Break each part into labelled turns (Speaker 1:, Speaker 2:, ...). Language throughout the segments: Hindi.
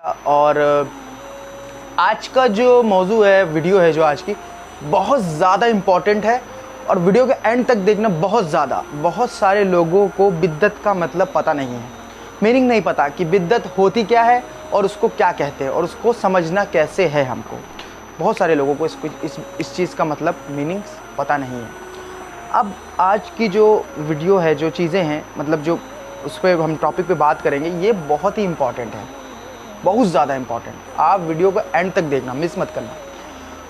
Speaker 1: और आज का जो मौजू है, वीडियो है जो आज की, बहुत ज़्यादा इम्पॉर्टेंट है और वीडियो के एंड तक देखना बहुत सारे लोगों को बिद्दत का मतलब पता नहीं है, मीनिंग नहीं पता कि बिद्दत होती क्या है और उसको क्या कहते हैं और उसको समझना कैसे है। हमको बहुत सारे लोगों को इस चीज़ का मतलब मीनिंग पता नहीं है। अब आज की जो वीडियो है, जो चीज़ें हैं, मतलब जो उस पर हम टॉपिक पे बात करेंगे, ये बहुत ही इम्पॉर्टेंट है, बहुत ज़्यादा इम्पॉर्टेंट। आप वीडियो को एंड तक देखना, मिस मत करना।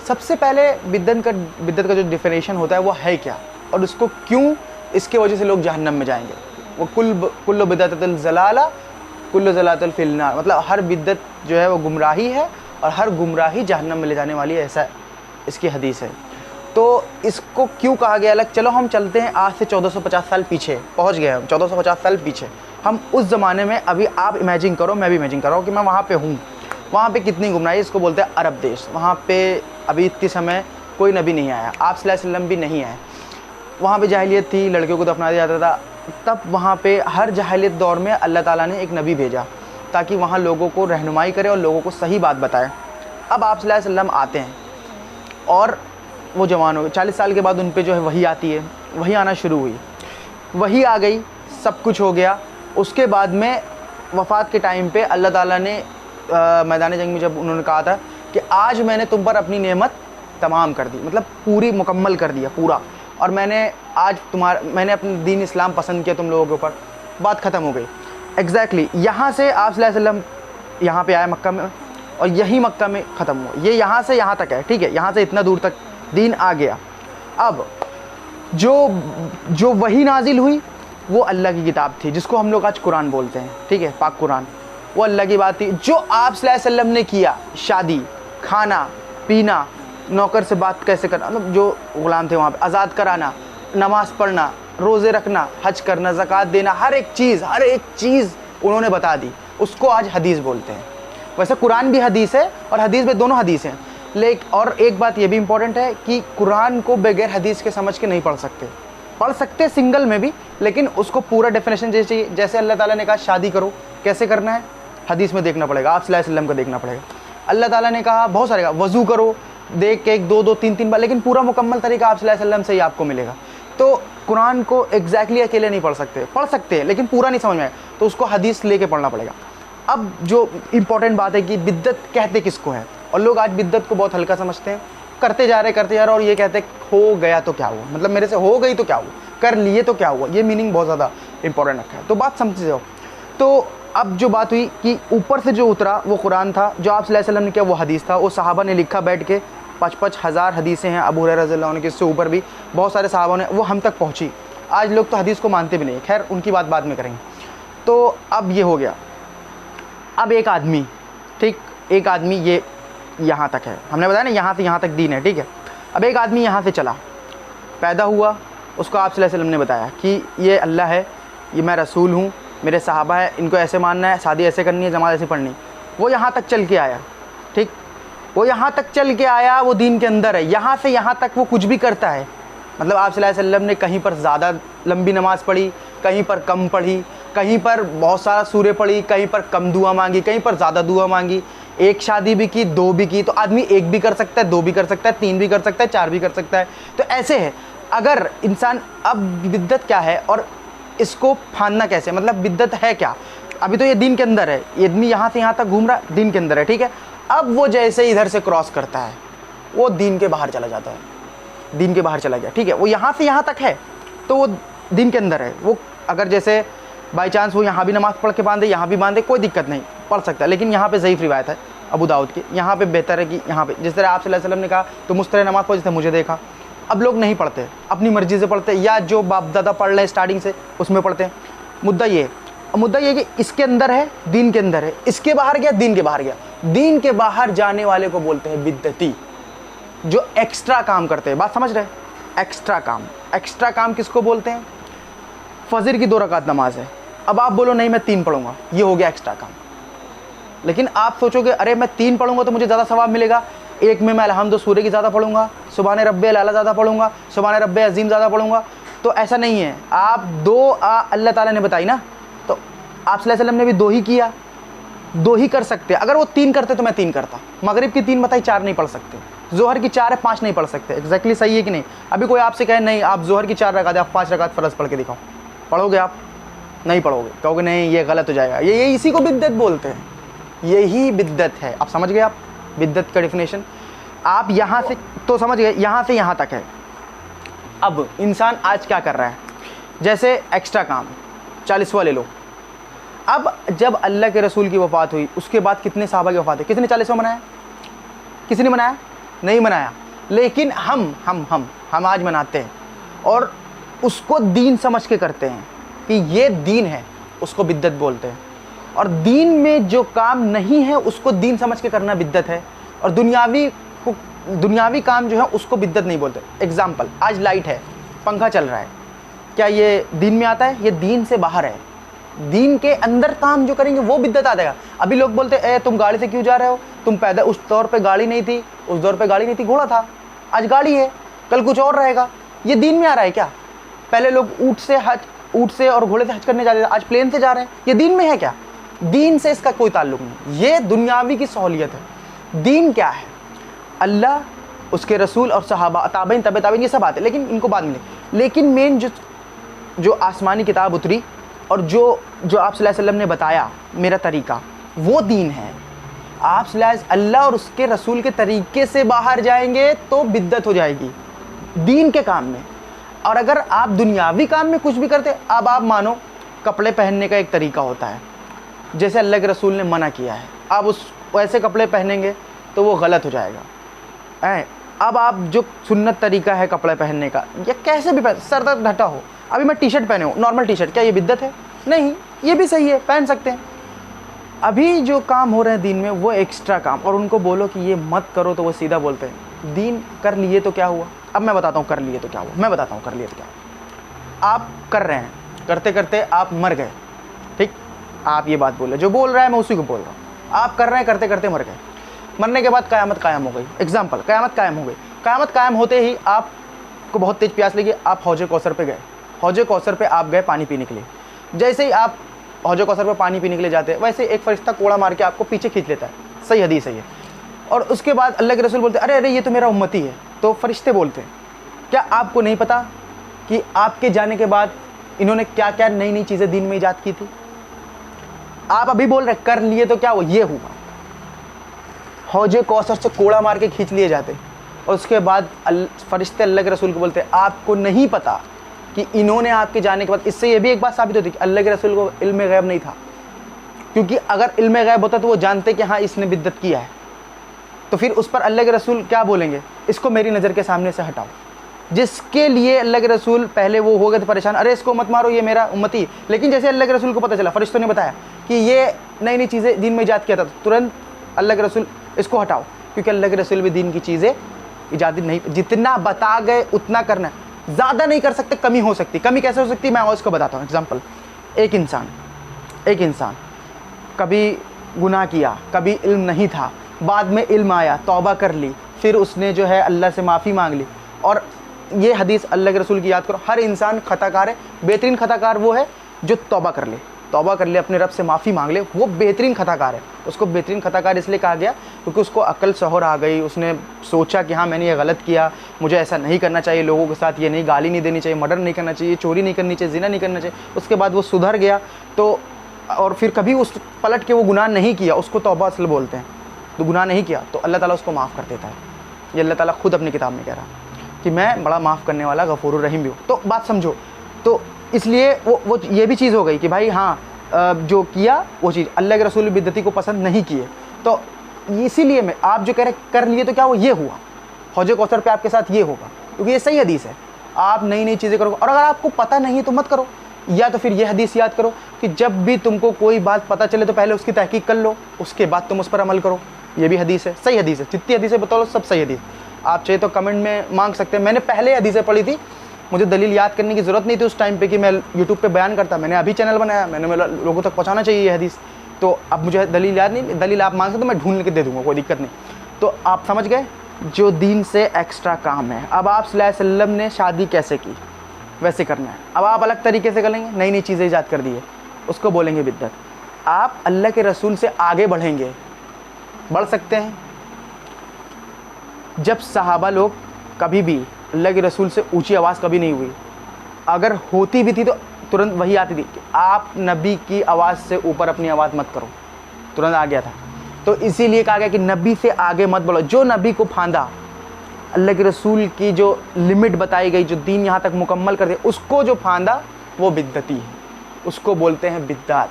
Speaker 1: सबसे पहले बिद्दत का जो डिफिनेशन होता है वो है क्या और उसको क्यों, इसके वजह से लोग जहन्नम में जाएंगे। वो कुल्लु बिदअतिल ज़लाला कुल्लु ज़लालतिन फिन्नार, मतलब हर बिद्दत जो है वो गुमराही है और हर गुमराही जहन्नम में ले जाने वाली है, ऐसा इसकी हदीस है। तो इसको क्यों कहा गया अलग? चलो हम चलते हैं आज से 1450 साल पीछे पहुंच गए हम, 1450 साल पीछे। हम उस ज़माने में, अभी आप इमेजिन करो, मैं भी इमेजिन कर रहा हूँ कि मैं वहाँ पे हूँ। वहाँ पे कितनी गुमराही, इसको बोलते हैं अरब देश। वहाँ पे अभी इतने समय कोई नबी नहीं आया, आप सल्लल्लाहु अलैहि वसल्लम भी नहीं आए। वहाँ पे जाहिलियत थी, लड़कियों को दफना दिया जाता था। तब वहाँ पे हर जाहिलियत दौर में अल्लाह ताला ने एक नबी भेजा ताकि वहाँ लोगों को रहनुमाई करे और लोगों को सही बात बताए। अब आप सल्लल्लाहु अलैहि वसल्लम आते हैं और वो जवान हो गए। 40 साल के बाद उन पे जो है वही आती है, वही आना शुरू हुई, वही आ गई, सब कुछ हो गया। उसके बाद में वफ़ात के टाइम पे अल्लाह ताला ने मैदान जंग में जब उन्होंने कहा था कि आज मैंने तुम पर अपनी नेमत तमाम कर दी, मतलब पूरी मुकम्मल कर दिया पूरा, और मैंने अपनी दीन इस्लाम पसंद किया तुम लोगों के ऊपर, बात ख़त्म हो गई। एग्जैक्टली यहाँ से आप सल्लल्लाहु अलैहि वसल्लम यहाँ पे आए मक्का में, और यही मक्का में ख़त्म हुआ। ये यहाँ से यहाँ तक है, ठीक है, यहाँ से इतना दूर तक दीन आ गया। अब जो वही नाजिल हुई वो अल्लाह की किताब थी, जिसको हम लोग आज कुरान बोलते हैं, ठीक है, पाक कुरान। वो अल्लाह की बात थी। जो आप सल्लल्लाहु अलैहि वसल्लम ने किया, शादी, खाना पीना, नौकर से बात कैसे करना, मतलब जो ग़ुलाम थे वहाँ पे आज़ाद कराना, नमाज़ पढ़ना, रोज़े रखना, हज करना, ज़कात देना, हर एक चीज़ उन्होंने बता दी। उसको आज हदीस बोलते हैं। वैसे कुरान भी हदीस है और हदीस में दोनों हदीस हैं, और एक बात ये भी इम्पोर्टेंट है कि कुरान को बगैर हदीस के समझ के नहीं पढ़ सकते सिंगल में भी, लेकिन उसको पूरा डेफिनेशन जैसे अल्लाह ताला ने कहा शादी करो, कैसे करना है हदीस में देखना पड़ेगा, आप सल्लल्लाहु अलैहि वसल्लम को देखना पड़ेगा। अल्लाह ताला ने कहा बहुत सारे, वज़ू करो, देख के 1 2 3 बार, लेकिन पूरा मुकम्मल तरीका आप सल्लल्लाहु अलैहि वसल्लम से ही आपको मिलेगा। तो कुरान को एग्जैक्टली अकेले नहीं पढ़ सकते हैं, लेकिन पूरा नहीं समझ में आए तो उसको हदीस लेके पढ़ना पड़ेगा। अब जो इम्पोर्टेंट बात है कि बिद्दत कहते किसको है, और लोग आज बिद्दत को बहुत हल्का समझते हैं, करते जा रहे और ये कहते हैं हो गया तो क्या हुआ, मतलब मेरे से हो गई तो क्या हुआ, कर लिए तो क्या हुआ। ये मीनिंग बहुत ज़्यादा इंपॉर्टेंट रखा है, तो बात समझते जाओ। तो अब जो बात हुई कि ऊपर से जो उतरा वो कुरान था, जो आप सल्लल्लाहु अलैहि वसल्लम ने किया वो हदीस था। वो सहाबा ने लिखा बैठ के, 5-5 हज़ार हदीसें हैं। अबू हुरैरा रज़ियल्लाहु अन्हु के इससे ऊपर भी बहुत सारे सहाबा ने, वो हम तक पहुँची। आज लोग तो हदीस को मानते भी नहीं, खैर उनकी बात बाद में करेंगे। तो अब ये हो गया। अब एक आदमी, ठीक, एक आदमी ये यहाँ तक है, हमने बताया ना यहाँ से यहाँ तक दीन है, ठीक है। अब एक आदमी यहाँ से चला, पैदा हुआ, उसको आप सल्लल्लाहु अलैहि वसल्लम ने बताया कि ये अल्लाह है, ये मैं रसूल हूँ, मेरे सहाबा है, इनको ऐसे मानना है, शादी ऐसे करनी है, नमाज़ ऐसे पढ़नी। वो यहाँ तक चल के आया, ठीक, वो यहाँ तक चल के आया, वो दीन के अंदर है। यहाँ से यहाँ तक वो कुछ भी करता है, मतलब आप सल्लल्लाहु अलैहि वसल्लम ने कहीं पर ज़्यादा लंबी नमाज़ पढ़ी, कहीं पर कम पढ़ी, कहीं पर बहुत सारा सूरे पढ़ी, कहीं पर कम दुआ मांगी, कहीं पर ज़्यादा दुआ मांगी, एक शादी भी की, 2 भी की। तो आदमी 1 भी कर सकता है, 2 भी कर सकता है, 3 भी कर सकता है, 4 भी कर सकता है। तो ऐसे है। अगर इंसान, अब बिद्दत क्या है और इसको फांदना कैसे, मतलब बिद्दत है क्या? अभी तो ये दीन के अंदर है, ये आदमी यहाँ से यहाँ तक घूम रहा है, दीन के अंदर है, ठीक है। अब वो जैसे इधर से क्रॉस करता है, वो दीन के बाहर चला जाता है, दीन के बाहर चला गया, ठीक है। वो यहाँ से यहाँ तक है तो वो दीन के अंदर है। वो अगर जैसे बाई चांस वो यहाँ भी नमाज़ पढ़ के बांधे, यहाँ भी बांधे, कोई दिक्कत नहीं, पढ़ सकता है। लेकिन यहाँ पे ज़ईफ़ रिवायत है अबू दाऊद की, यहाँ पे बेहतर है कि यहाँ पे जिस तरह आप सल्लल्लाहु अलैहि वसल्लम ने कहा तो मुझ तरह नमाज़ पढ़ो जिस तरह मुझे देखा। अब लोग नहीं पढ़ते, अपनी मर्ज़ी से पढ़ते, या जो बाप दादा पढ़ रहे हैं स्टार्टिंग से उसमें पढ़ते हैं। मुद्दा ये है कि इसके अंदर है, दीन के अंदर है, इसके बाहर गया, दीन के बाहर गया। दीन के बाहर जाने वाले को बोलते हैं बिद्दती, जो एक्स्ट्रा काम करते हैं। बात समझ रहे हैं? एक्स्ट्रा काम किसको बोलते हैं? फजर की 2 रकात नमाज है, अब आप बोलो नहीं मैं 3 पढ़ूंगा, ये हो गया एक्स्ट्रा काम। लेकिन आप सोचोगे अरे मैं 3 पढ़ूंगा तो मुझे ज़्यादा सवाब मिलेगा, एक में मैं अलहम्द सूरे की ज़्यादा पढ़ूंगा, सुभान रब्बियल आला ज़्यादा पढ़ूंगा, सुभान रब्बिल अज़ीम ज़्यादा पढ़ूंगा। तो ऐसा नहीं है। आप 2 अल्लाह ताला ने बताई ना, तो आप सल्लल्लाहु अलैहि वसल्लम ने भी 2 ही किया, 2 ही कर सकते, अगर वो 3 करते तो मैं 3 करता। मगरिब की 3 बताई 4 नहीं पढ़ सकते, जोहर की 4 है 5 नहीं पढ़ सकते। एग्जैक्टली सही है कि नहीं? अभी कोई आपसे कहे नहीं आप जोहर की 4 रकात, आप 5 रकात फ़र्ज़ पढ़ के दिखाओ, पढ़ोगे आप? नहीं पढ़ोगे, कहोगे नहीं ये गलत हो जाएगा। ये इसी को बिद्दत बोलते हैं, यही बिद्दत है। आप समझ गए? आप बिद्दत का डेफिनेशन आप यहाँ से तो समझ गए, यहाँ से यहाँ तक है। अब इंसान आज क्या कर रहा है, जैसे एक्स्ट्रा काम 40वां ले लो। अब जब अल्लाह के रसूल की वफ़ात हुई उसके बाद कितने सहाबा की वफ़ात है? किसने 40वां मनाया? किसी ने मनाया? नहीं मनाया। लेकिन हम आज मनाते हैं और उसको दीन समझ के करते हैं कि ये दीन है, उसको बिद्दत बोलते हैं। और दीन में जो काम नहीं है उसको दीन समझ के करना बिद्दत है, और दुनियावी काम जो है उसको बिद्दत नहीं बोलते। एग्जाम्पल, आज लाइट है, पंखा चल रहा है, क्या ये दीन में आता है? ये दीन से बाहर है। दीन के अंदर काम जो करेंगे वो बिद्दत आ जाएगा। अभी लोग बोलते हैं तुम गाड़ी से क्यों जा रहे हो, तुम पैदल, उस दौर पे गाड़ी नहीं थी, उस दौर पे गाड़ी नहीं थी, घोड़ा था, आज गाड़ी है, कल कुछ और रहेगा। ये दीन में आ रहा है क्या? पहले लोग ऊँट से और घोड़े से हज करने जाते थे, आज प्लेन से जा रहे हैं। ये दीन में है क्या? दीन से इसका कोई ताल्लुक नहीं, ये दुनियावी की सहूलियत है। दीन क्या है? अल्लाह, उसके रसूल और सहाबा, ताबईन, तबे ताबईन, ये सब आते, लेकिन इनको बाद में। लेकिन मेन जो आसमानी किताब उतरी और जो आप सल्लल्लाहु अलैहि वसल्लम ने बताया मेरा तरीका, वो दीन है। आप अल्लाह और उसके रसूल के तरीके से बाहर जाएंगे तो बिद्दत हो जाएगी दीन के काम में। और अगर आप दुनियावी काम में कुछ भी करते, अब आप मानो कपड़े पहनने का एक तरीका होता है, जैसे अल्लाह के रसूल ने मना किया है, आप उस वैसे कपड़े पहनेंगे तो वो गलत हो जाएगा। अब आप जो सुन्नत तरीका है कपड़े पहनने का, या कैसे भी सर तक ढका हो, अभी मैं टी शर्ट पहने हूँ, नॉर्मल टी शर्ट, क्या ये बिद्दत है? नहीं, ये भी सही है, पहन सकते हैं। अभी जो काम हो रहे हैं दीन में वो एक्स्ट्रा काम, और उनको बोलो कि ये मत करो तो वो सीधा बोलते हैं दीन कर लिए तो क्या हुआ। अब मैं बताता हूँ कर लिए तो क्या हुआ, मैं बताता हूँ कर लिए तो क्या हुआ। आप कर रहे हैं, करते करते आप मर गए, ठीक, आप ये बात बोले, जो बोल रहा है मैं उसी को बोल रहा हूँ। आप कर रहे हैं, करते करते मर गए, मरने के बाद क़यामत कायम हो गई। एग्जाम्पल, क़यामत कायम हो गई। क़यामत कायम होते ही आपको बहुत तेज़ प्यास लगी, आप हौज़ कौसर पे गए, हौज़ कौसर पे आप गए पानी पीने के लिए। जैसे ही आप हौज़ कौसर पे पानी पीने के लिए जाते हैं, वैसे एक फरिश्ता कोड़ा मार के आपको पीछे खींच लेता है। सही हदीस है ये। और उसके बाद अल्लाह के रसूल बोलते हैं अरे ये तो मेरा उम्मती है। तो फरिश्ते बोलते हैं क्या आपको नहीं पता कि आपके जाने के बाद इन्होंने क्या क्या नई नई चीज़ें दीन में ईजाद की थी? आप अभी बोल रहे कर लिए तो क्या हुआ, ये हुआ। हौज़ कौसर से कोड़ा मार के खींच लिए जाते, और उसके बाद फरिश्ते अल्लाह के रसूल को बोलते हैं आपको नहीं पता कि इन्होंने आपके जाने के बाद। इससे ये भी एक बात साबित होती है कि अल्लाह के रसूल को इल्म गैब नहीं था, क्योंकि अगर इल्म गैब होता तो वो जानते कि हाँ इसने बिद्दत किया है, तो फिर उस पर अल्लाह के रसूल क्या बोलेंगे, इसको मेरी नज़र के सामने से हटाओ। जिसके लिए अल्लाह के रसूल पहले वो हो गए थे परेशान, अरे इसको मत मारो ये मेरा उम्मती। लेकिन जैसे अल्लाह के रसूल को पता चला, फरिश्तों ने बताया कि ये नई नई चीज़ें दीन में ईजाद किया था, तो तुरंत अल्लाह के रसूल इसको हटाओ, क्योंकि अल्लाह के रसूल भी दीन की चीज़ें ईजाद नहीं, जितना बता गए उतना करना, ज़्यादा नहीं कर सकते, कमी हो सकती। कमी कैसे हो सकती है मैं और इसको बताता हूँ। एग्जाम्पल, एक इंसान कभी गुनाह किया, कभी इल्म नहीं था, बाद में इल्म आया, तौबा कर ली, फिर उसने जो है अल्लाह से माफ़ी मांग ली। और ये हदीस अल्लाह के रसूल की याद करो, हर इंसान खताकार है, बेहतरीन खताकार वो है जो तौबा कर ले, अपने रब से माफ़ी मांग ले, वो बेहतरीन खताकार है। उसको बेहतरीन खताकार इसलिए कहा गया क्योंकि उसको अकल सहर आ गई, उसने सोचा कि हाँ मैंने ये गलत किया, मुझे ऐसा नहीं करना चाहिए, लोगों के साथ ये नहीं, गाली नहीं देनी चाहिए, मर्डर नहीं करना चाहिए, चोरी नहीं करनी चाहिए, ज़िना नहीं करना चाहिए। उसके बाद वो सुधर गया, तो और फिर कभी उस पलट के वो गुनाह नहीं किया, उसको तौबा असल बोलते हैं। तो गुनाह नहीं किया तो अल्लाह ताला उसको माफ़ कर देता है। ये अल्लाह ताला खुद अपनी किताब में कह रहा कि मैं बड़ा माफ़ करने वाला गफूरुर रहीम भी हूँ। तो बात समझो, तो इसलिए वो ये भी चीज़ हो गई कि भाई हाँ जो किया वो चीज़ अल्लाह के रसूल बिद्दती को पसंद नहीं किए। तो इसीलिए मैं आप जो कह रहे कर लिए तो क्या वो ये हुआ, हौज़ कौसर पे आपके साथ ये होगा, क्योंकि ये सही हदीस है। आप नई नई चीज़ें करोगे, और अगर आपको पता नहीं है तो मत करो, या तो फिर ये हदीस याद करो कि जब भी तुमको कोई बात पता चले तो पहले उसकी तहकीक कर लो, उसके बाद तुम उस पर अमल करो। ये भी हदीस है, सही हदीस है। जितनी हदीसें बताओ सब सही हदीस। आप चाहे तो कमेंट में मांग सकते हैं। मैंने पहले हदीसें पढ़ी थी, मुझे दलील याद करने की ज़रूरत नहीं थी उस टाइम पे कि मैं यूट्यूब पे बयान करता। मैंने अभी चैनल बनाया, मैंने लोगों तक पहुंचाना चाहिए ये हदीस, तो अब मुझे दलील याद नहीं। दलील आप मांग सकते, तो मैं ढूंढ के दे दूँगा, कोई दिक्कत नहीं। तो आप समझ गए जो दीन से एक्स्ट्रा काम है। अब आप सल्लल्लाहु अलैहि वसल्लम ने शादी कैसे की वैसे करना है। अब आप अलग तरीके से करेंगे, नई नई चीज़ें ईजाद कर दी है, उसको बोलेंगे बिद्दत। आप अल्लाह के रसूल से आगे बढ़ेंगे, बढ़ सकते हैं। जब सहाबा लोग कभी भी अल्लाह के रसूल से ऊंची आवाज़ कभी नहीं हुई, अगर होती भी थी तो तुरंत वही आती थी कि आप नबी की आवाज़ से ऊपर अपनी आवाज़ मत करो, तुरंत आ गया था। तो इसीलिए कहा गया कि नबी से आगे मत बढ़ो। जो नबी को फांदा, अल्लाह के रसूल की जो लिमिट बताई गई, जो दीन यहाँ तक मुकम्मल कर दिया, उसको जो फांदा वो बिद्दती है, उसको बोलते हैं बिद्दात।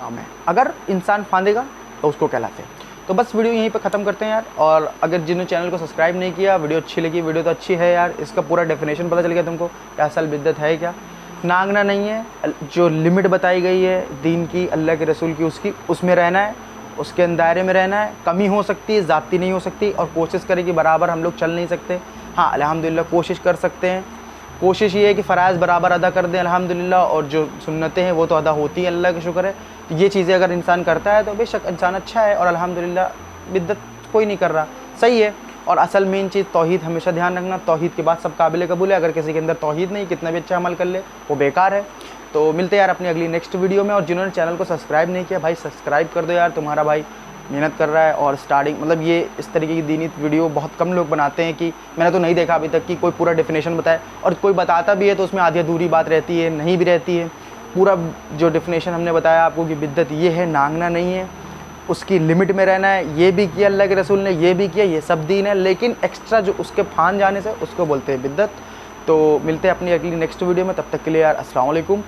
Speaker 1: आमीन। अगर इंसान फांदेगा तो उसको कहलाते हैं। तो बस वीडियो यहीं पे ख़त्म करते हैं यार। और अगर जिन्होंने चैनल को सब्सक्राइब नहीं किया, वीडियो अच्छी लगी, वीडियो तो अच्छी है यार, इसका पूरा डेफिनेशन पता चल गया तुमको क्या असल बिद्दत है क्या। नांगना नहीं है, जो लिमिट बताई गई है दीन की, अल्लाह के रसूल की, उसमें रहना है, उसके दायरे में रहना है। कमी हो सकती है, ज़्यादती नहीं हो सकती, और कोशिश करें कि बराबर हम लोग चल नहीं सकते। हाँ अल्हम्दुलिल्लाह कोशिश कर सकते हैं। कोशिश ये है कि फ़राइज़ बराबर अदा कर दें अल्हम्दुलिल्लाह, और जो सुन्नतें हैं वो तो अदा होती हैं, अल्लाह का शुक्र है। तो ये चीज़ें अगर इंसान करता है तो बेशक इंसान अच्छा है, और अल्हम्दुलिल्लाह बिद्दत कोई नहीं कर रहा, सही है। और असल मेन चीज़ तौहीद, हमेशा ध्यान रखना, तौहीद के बाद सब काबिल कबूल है। अगर किसी के अंदर तौहीद नहीं, कितना भी अच्छा अमल कर ले वो बेकार है। तो मिलते हैं यार अपनी अगली नेक्स्ट वीडियो में। और जिन्होंने चैनल को सब्सक्राइब नहीं किया भाई सब्सक्राइब कर दो यार, तुम्हारा भाई मेहनत कर रहा है। और स्टार्टिंग मतलब ये इस तरीके की दीनी वीडियो बहुत कम लोग बनाते हैं, कि मैंने तो नहीं देखा अभी तक कि कोई पूरा डेफिनेशन बताए, और कोई बताता भी है तो उसमें आधी अधूरी बात रहती है, नहीं भी रहती है। पूरा जो डेफिनेशन हमने बताया आपको कि बिद्दत ये है, नांगना नहीं है, उसकी लिमिट में रहना है, ये भी किया अल्लाह के रसूल ने, ये भी किया, ये सब दीन है। लेकिन एक्स्ट्रा जो उसके फान जाने से उसको बोलते हैं बिद्दत। तो मिलते हैं अपनी अगली नेक्स्ट वीडियो में, तब तक के लिए यार अस्सलाम वालेकुम।